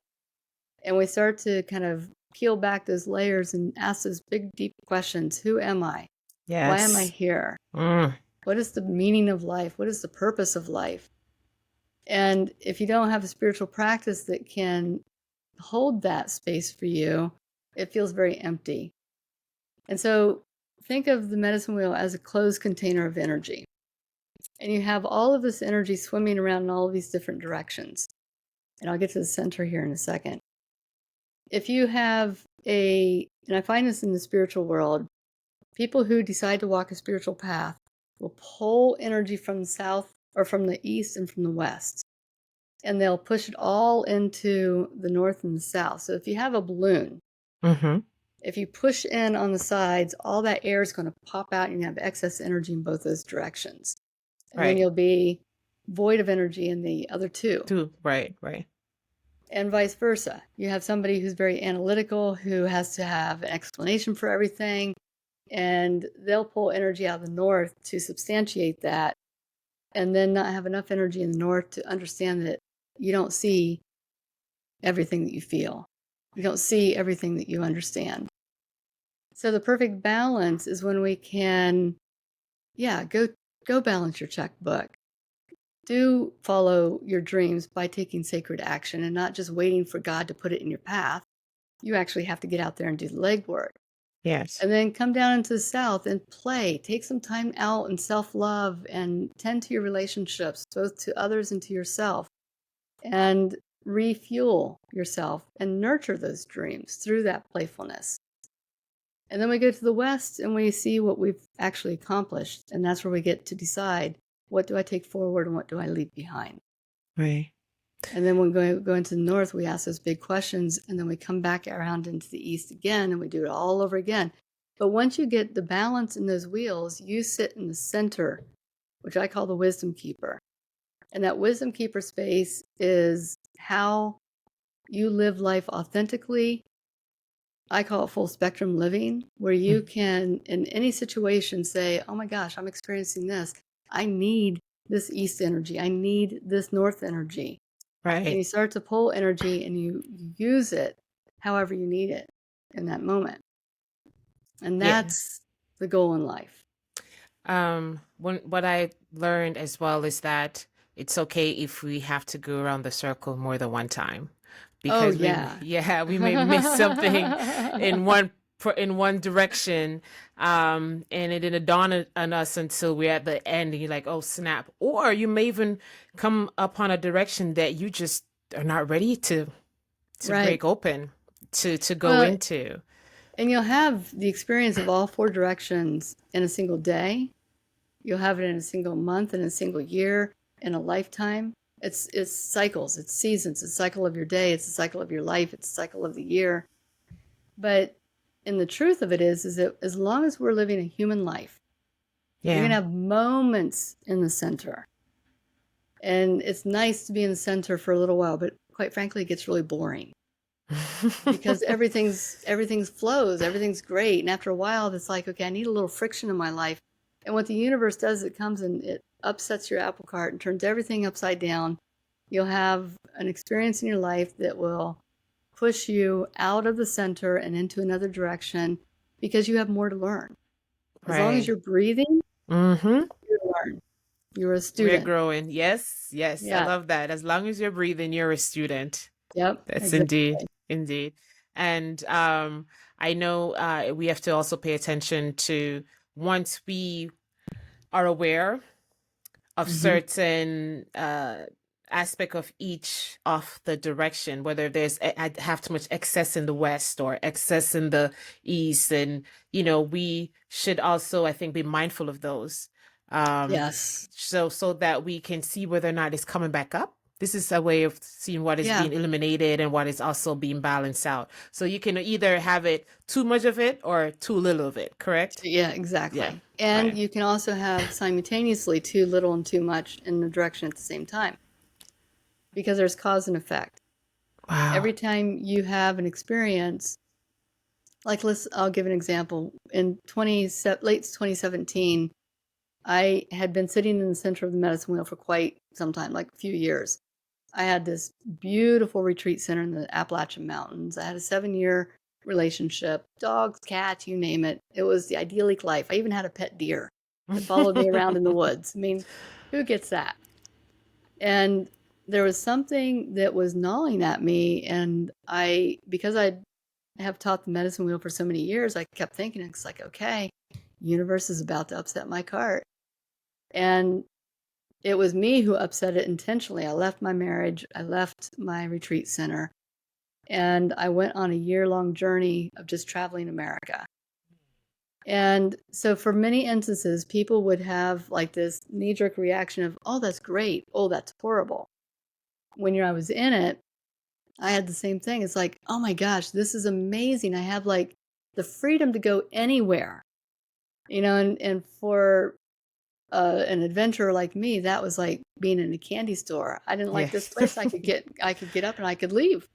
Speaker 2: And we start to kind of peel back those layers and ask those big, deep questions. Who am I?
Speaker 1: Yes.
Speaker 2: Why am I here? What is the meaning of life? What is the purpose of life? And if you don't have a spiritual practice that can hold that space for you, it feels very empty. And so think of the medicine wheel as a closed container of energy. And you have all of this energy swimming around in all of these different directions. And I'll get to the center here in a second. If you have and I find this in the spiritual world, people who decide to walk a spiritual path will pull energy from the south or from the east and from the west. And they'll push it all into the north and the south. So if you have a balloon, if you push in on the sides, all that air is going to pop out and you have excess energy in both those directions. And then you'll be void of energy in the other two.
Speaker 1: Right.
Speaker 2: And vice versa. You have somebody who's very analytical, who has to have an explanation for everything, and they'll pull energy out of the north to substantiate that, and then not have enough energy in the north to understand that you don't see everything that you feel. You don't see everything that you understand. So the perfect balance is when we can, go go balance your checkbook. Do follow your dreams by taking sacred action and not just waiting for God to put it in your path. You actually have to get out there and do the legwork.
Speaker 1: Yes.
Speaker 2: And then come down into the south and play. Take some time out and self-love and tend to your relationships, both to others and to yourself, and refuel yourself and nurture those dreams through that playfulness. And then we go to the west and we see what we've actually accomplished. And that's where we get to decide, what do I take forward and what do I leave behind?
Speaker 1: Right.
Speaker 2: And then when we go into the north, we ask those big questions, and then we come back around into the east again, and we do it all over again. But once you get the balance in those wheels, you sit in the center, which I call the wisdom keeper. And that wisdom keeper space is how you live life authentically. I call it full spectrum living, where you can, in any situation, say, oh my gosh, I'm experiencing this. I need this east energy. I need this north energy. And
Speaker 1: Right.
Speaker 2: you start to pull energy and you use it however you need it in that moment. And
Speaker 1: Yeah.
Speaker 2: that's the goal in life.
Speaker 1: What I learned as well is that it's okay if we have to go around the circle more than one time,
Speaker 2: Oh,
Speaker 1: because
Speaker 2: yeah.
Speaker 1: we may miss something in one direction, and it didn't dawn on us until we're at the end, and you're like, oh snap. Or you may even come upon a direction that you just are not ready to
Speaker 2: Right.
Speaker 1: break open to go
Speaker 2: Well,
Speaker 1: into.
Speaker 2: and you'll have the experience of all four directions in a single day. You'll have it in a single month, in a single year, in a lifetime. It's cycles, it's seasons, it's a cycle of your day, it's a cycle of your life, it's a cycle of the year. But and the truth of it is that as long as we're living a human life, you're
Speaker 1: Yeah.
Speaker 2: gonna have moments in the center. And it's nice to be in the center for a little while, but quite frankly, it gets really boring because everything's flows, everything's great. And after a while, it's like, okay, I need a little friction in my life. And what the universe does, it comes and it upsets your apple cart and turns everything upside down. You'll have an experience in your life that will push you out of the center and into another direction because you have more to learn. As long as
Speaker 1: Right.
Speaker 2: you're breathing,
Speaker 1: Mm-hmm.
Speaker 2: you learn. You're a
Speaker 1: We're
Speaker 2: student.
Speaker 1: growing. Yes, yes. I
Speaker 2: Yeah.
Speaker 1: love that. As long as you're breathing, you're a student.
Speaker 2: Yep.
Speaker 1: That's
Speaker 2: Exactly.
Speaker 1: indeed. And I know we have to also pay attention to, once we are aware of
Speaker 2: Mm-hmm.
Speaker 1: certain aspect of each of the direction, whether there's I have too much excess in the west or excess in the east, and we should also, I think, be mindful of those,
Speaker 2: Yes.
Speaker 1: so that we can see whether or not it's coming back up. This is a way of seeing what is
Speaker 2: Yeah.
Speaker 1: being eliminated and what is also being balanced out. So you can either have it too much of it or too little of it, correct?
Speaker 2: Yeah, exactly.
Speaker 1: Yeah.
Speaker 2: And
Speaker 1: Right.
Speaker 2: you can also have simultaneously too little and too much in the direction at the same time because there's cause and effect.
Speaker 1: Wow.
Speaker 2: Every time you have an experience, like I'll give an example. In late 2017, I had been sitting in the center of the medicine wheel for quite some time, like a few years. I had this beautiful retreat center in the Appalachian Mountains. I had a 7-year relationship, dogs, cats, you name it. It was the idyllic life. I even had a pet deer that followed me around in the woods. I mean, who gets that? And there was something that was gnawing at me, and because I have taught the medicine wheel for so many years, I kept thinking, it's like, okay, universe is about to upset my cart. And it was me who upset it intentionally. I left my marriage, I left my retreat center, and I went on a year-long journey of just traveling America. And so for many instances, people would have like this knee-jerk reaction of, oh, that's great. Oh, that's horrible. When I was in it, I had the same thing. It's like, oh my gosh, this is amazing. I have like the freedom to go anywhere, and for an adventurer like me, that was like being in a candy store. I didn't like this place. I could get up and I could leave.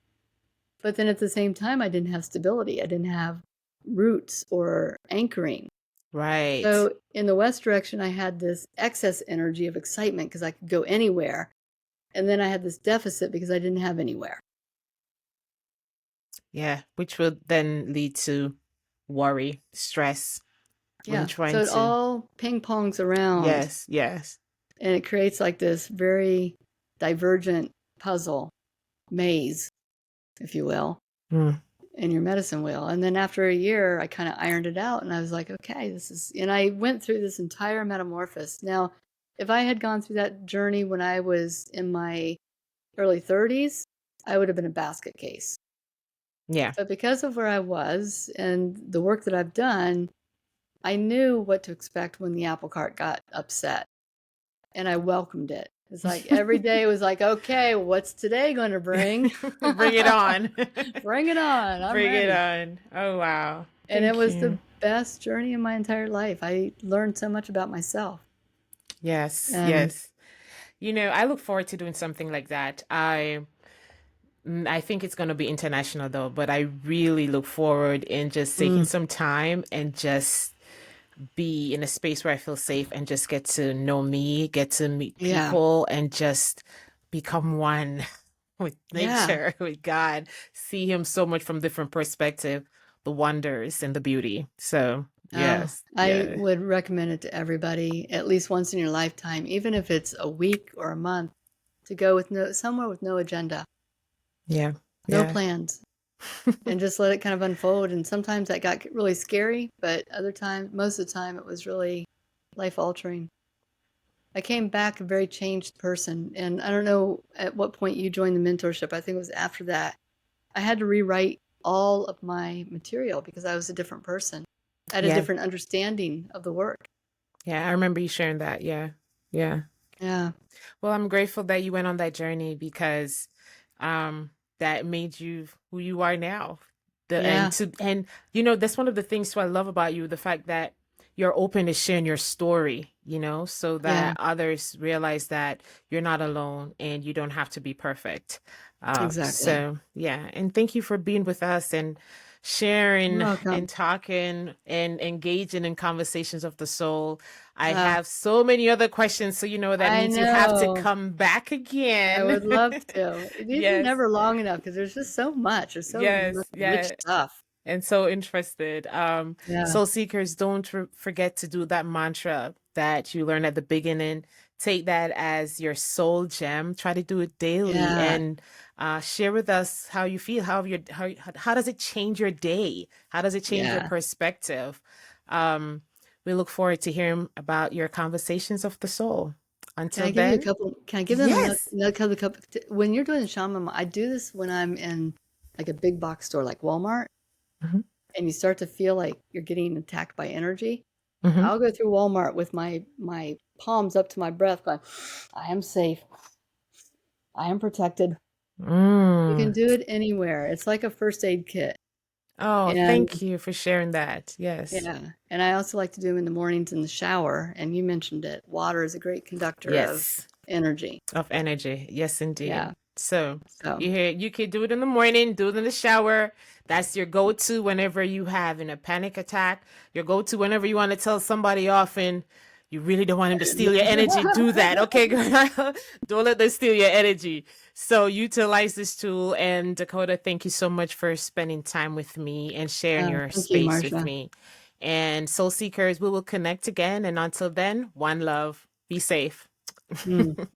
Speaker 2: But then at the same time, I didn't have stability. I didn't have roots or anchoring.
Speaker 1: Right.
Speaker 2: So in the west direction, I had this excess energy of excitement because I could go anywhere. And then I had this deficit because I didn't have anywhere.
Speaker 1: Yeah, which will then lead to worry, stress. when you're
Speaker 2: Yeah.
Speaker 1: trying
Speaker 2: So it
Speaker 1: to.
Speaker 2: all ping pongs around,
Speaker 1: Yes, yes.
Speaker 2: and it creates like this very divergent puzzle maze, if you will,
Speaker 1: Mm.
Speaker 2: in your medicine wheel. And then after a year, I kind of ironed it out and I was like, okay, this is, and I went through this entire metamorphosis. Now, if I had gone through that journey when I was in my early 30s, I would have been a basket case.
Speaker 1: Yeah.
Speaker 2: But because of where I was and the work that I've done, I knew what to expect when the apple cart got upset, and I welcomed it. It's like every day was like, okay, what's today going to bring?
Speaker 1: Bring it on.
Speaker 2: Bring it on. I'm
Speaker 1: Bring it
Speaker 2: ready.
Speaker 1: on. Oh, wow.
Speaker 2: And it
Speaker 1: Thank
Speaker 2: was the
Speaker 1: you.
Speaker 2: best journey in my entire life. I learned so much about myself.
Speaker 1: Yes,
Speaker 2: And
Speaker 1: yes. I look forward to doing something like that. I think it's going to be international though, but I really look forward in just taking
Speaker 2: mm,
Speaker 1: some time and just be in a space where I feel safe and just get to know me, get to meet
Speaker 2: yeah,
Speaker 1: people, and just become one with
Speaker 2: yeah.
Speaker 1: nature, with God, see Him so much from different perspective, the wonders and the beauty. So,
Speaker 2: Oh,
Speaker 1: yes,
Speaker 2: I
Speaker 1: yeah,
Speaker 2: would recommend it to everybody at least once in your lifetime, even if it's a week or a month, to go with somewhere with no agenda,
Speaker 1: yeah,
Speaker 2: no
Speaker 1: yeah.
Speaker 2: plans, and just let it kind of unfold. And sometimes that got really scary, but other times, most of the time, it was really life altering. I came back a very changed person, and I don't know at what point you joined the mentorship. I think it was after that. I had to rewrite all of my material because I was a different person. I had a
Speaker 1: Yeah,
Speaker 2: different understanding of the work.
Speaker 1: yeah. I remember you sharing that. Yeah, yeah.
Speaker 2: Yeah,
Speaker 1: Well, I'm grateful that you went on that journey because um that made you who you are now. The and
Speaker 2: yeah,
Speaker 1: to and that's one of the things I love about you, the fact that you're open to sharing your story, so
Speaker 2: yeah,
Speaker 1: that others realize that you're not alone and you don't have to be perfect.
Speaker 2: exactly.
Speaker 1: So yeah, and thank you for being with us and
Speaker 2: You're
Speaker 1: sharing and
Speaker 2: welcome.
Speaker 1: talking and engaging in conversations of the soul. I
Speaker 2: Uh,
Speaker 1: have so many other questions, so that
Speaker 2: I
Speaker 1: means you have to
Speaker 2: know.
Speaker 1: come back
Speaker 2: I
Speaker 1: again.
Speaker 2: would love to. These are
Speaker 1: Yes,
Speaker 2: never long enough because there's just so much. There's so much
Speaker 1: yes,
Speaker 2: rich
Speaker 1: yeah,
Speaker 2: stuff.
Speaker 1: and so interested.
Speaker 2: Yeah,
Speaker 1: Soul seekers, don't forget to do that mantra that you learned at the beginning. Take that as your soul gem. Try to do it daily
Speaker 2: yeah,
Speaker 1: and share with us how you feel. How does it change your day? How does it change your
Speaker 2: yeah.
Speaker 1: perspective? Um, we look forward to hearing about your conversations of the soul.
Speaker 2: Can
Speaker 1: Until
Speaker 2: I give you a
Speaker 1: then,
Speaker 2: couple? Can I give them
Speaker 1: yes.
Speaker 2: another couple? When you're doing shaman, I do this when I'm in like a big box store like Walmart,
Speaker 1: Hmm.
Speaker 2: and you start to feel like you're getting attacked by energy.
Speaker 1: Hmm.
Speaker 2: I'll go through Walmart with my palms up to my breath, going, "I am safe. I am protected." You can
Speaker 1: Mm.
Speaker 2: do it anywhere. It's like a first aid kit,
Speaker 1: Oh,
Speaker 2: and
Speaker 1: thank you for sharing that. Yes.
Speaker 2: yeah. And I also like to do them in the mornings in the shower. And you mentioned it. Water is a great conductor of
Speaker 1: Yes.
Speaker 2: energy.
Speaker 1: Of energy. Yes,
Speaker 2: Yeah.
Speaker 1: indeed. So
Speaker 2: So
Speaker 1: you can do it in the morning, do it in the shower. That's your go-to whenever you have a panic attack. Your go-to whenever you want to tell somebody off and you really don't want him to steal your energy. Do that. Okay, girl. Don't let them steal your energy. So utilize this tool. And Dakota, thank you so much for spending time with me and sharing your
Speaker 2: thank you,
Speaker 1: space with
Speaker 2: Marsha.
Speaker 1: me. And Soul Seekers, we will connect again. And until then, one love. Be safe.
Speaker 2: Mm.